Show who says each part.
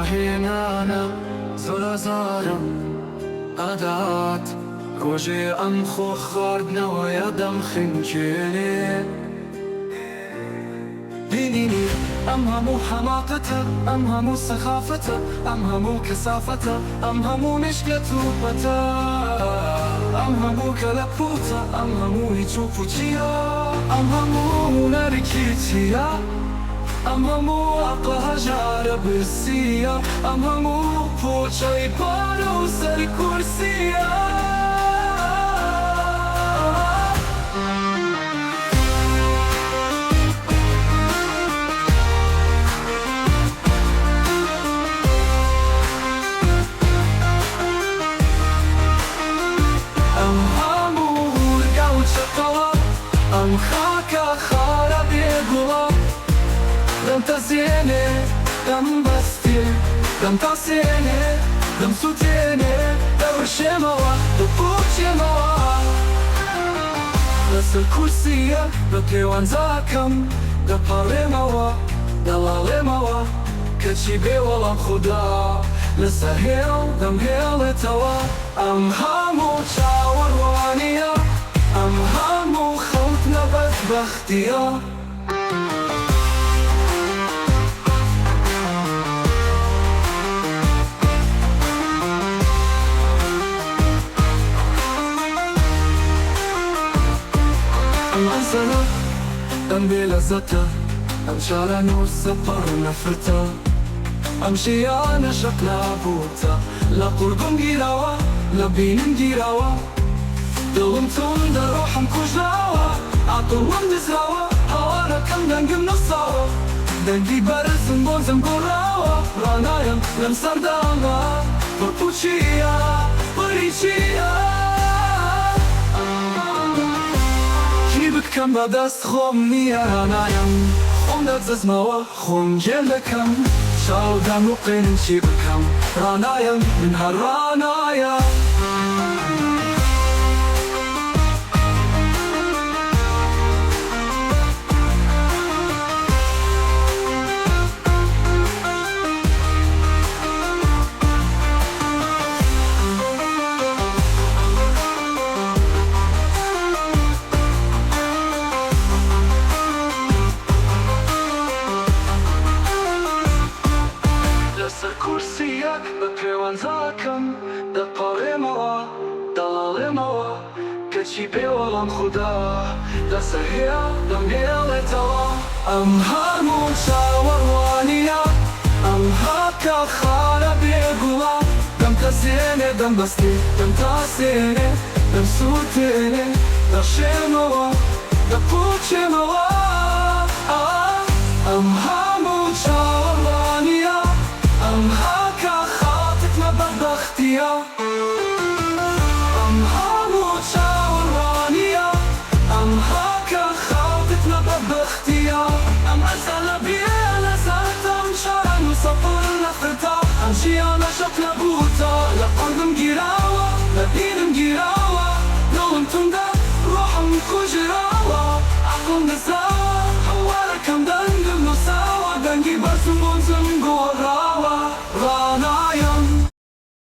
Speaker 1: هینانا زۆرەزارم ئەدات ڕۆژێ ئەم خۆ خواردنەوەیە دەم خنکێنێ بینینی ئەم هەموو حەماقەتە ئەم هەموو سەخافەتە ئەم هەموو کەسافەتە ئەم هەموو مشکلە تووپەتە ئەم هەموو کەلەپوتە ئەم هەموو هیچ و پوچیە ئەم هەموو نەرکی چیە ئەم هەموو عەقڵە هەژارە برسیە ئەم هەموو پۆچەی پارە و سەر کورسیە ئەم خاکە خارە بێگوڵە دەم تەزێنێ دەم بەستێ دەم تاسێنێ دەم سووتێنێ دەوەشێمەوە دەپۆچێمەوە لەسەر کورسیە بە پێوانزاکەم دەپەڕێمەوە دەڵاڵێمەوە کەچی بێوەڵام خودا لەسەر هێڵ دەمهێڵێتەوە ئەم هەموو چاوەڕوانیە ئەم هەموو خەوتنە بەدبەختیە ئەم ئەزەرە ئەم بێلەزەتە ئەم چارە نوور سەپەڕ و نەفرەتە ئەم ژیانە شەق نابووتە لە قوربم گیراوە لە بینم گیراوە دڵم تۆندە ڕۆحم کوژراوە عەقڵم دزراوە هەوارەکەم دەنگم نەساوە دەنگی بەرزم بۆزم گۆڕاوە ڕانایم لەم سەردانە بەپوچیە بەریچیە کی بکەم بەدەست خۆم نییە ڕانایم خۆم دەدزمەوە خۆم گێل دەکەم چاودەم و قێنم چی بکەم ڕانایم من هەر ڕانایە کورسیە بە پێوانزاکەم دەپەڕێمەوە دەڵاڵێمەوە کەچی پێوەڵام خودا لەسەر هێڵ دەمهێڵێتەوە ئەم هەموو چاوەڕوانیە ئەم هاکە خارە بێگوڵە دەم تەزێنێ دەم بەستێ دەم تاسێنێ دەم سووتێنێ دەشێمەوە دەپۆچێمەوە ئەم هەموو چاوەڕوانیە ئەم هاکە خاتتمە بەدبەختیە ئەم هەموو چاوەڕوانیە ئەم هاکە خاتتمە بەدبەختیە ئەم ئەزەلە بێلەزەتە ئەم چارە نوور سەپەڕ و نەفرەتە ئەم ژیانە شەق نەبووتە لە قەڵبم گیراوە لە دینم گیراوە دڵم توندە ڕۆحم کوژراوە عەقڵم دزراوە هەوارەکەم دەنگم نووساوە دەنگی بەرزم بۆ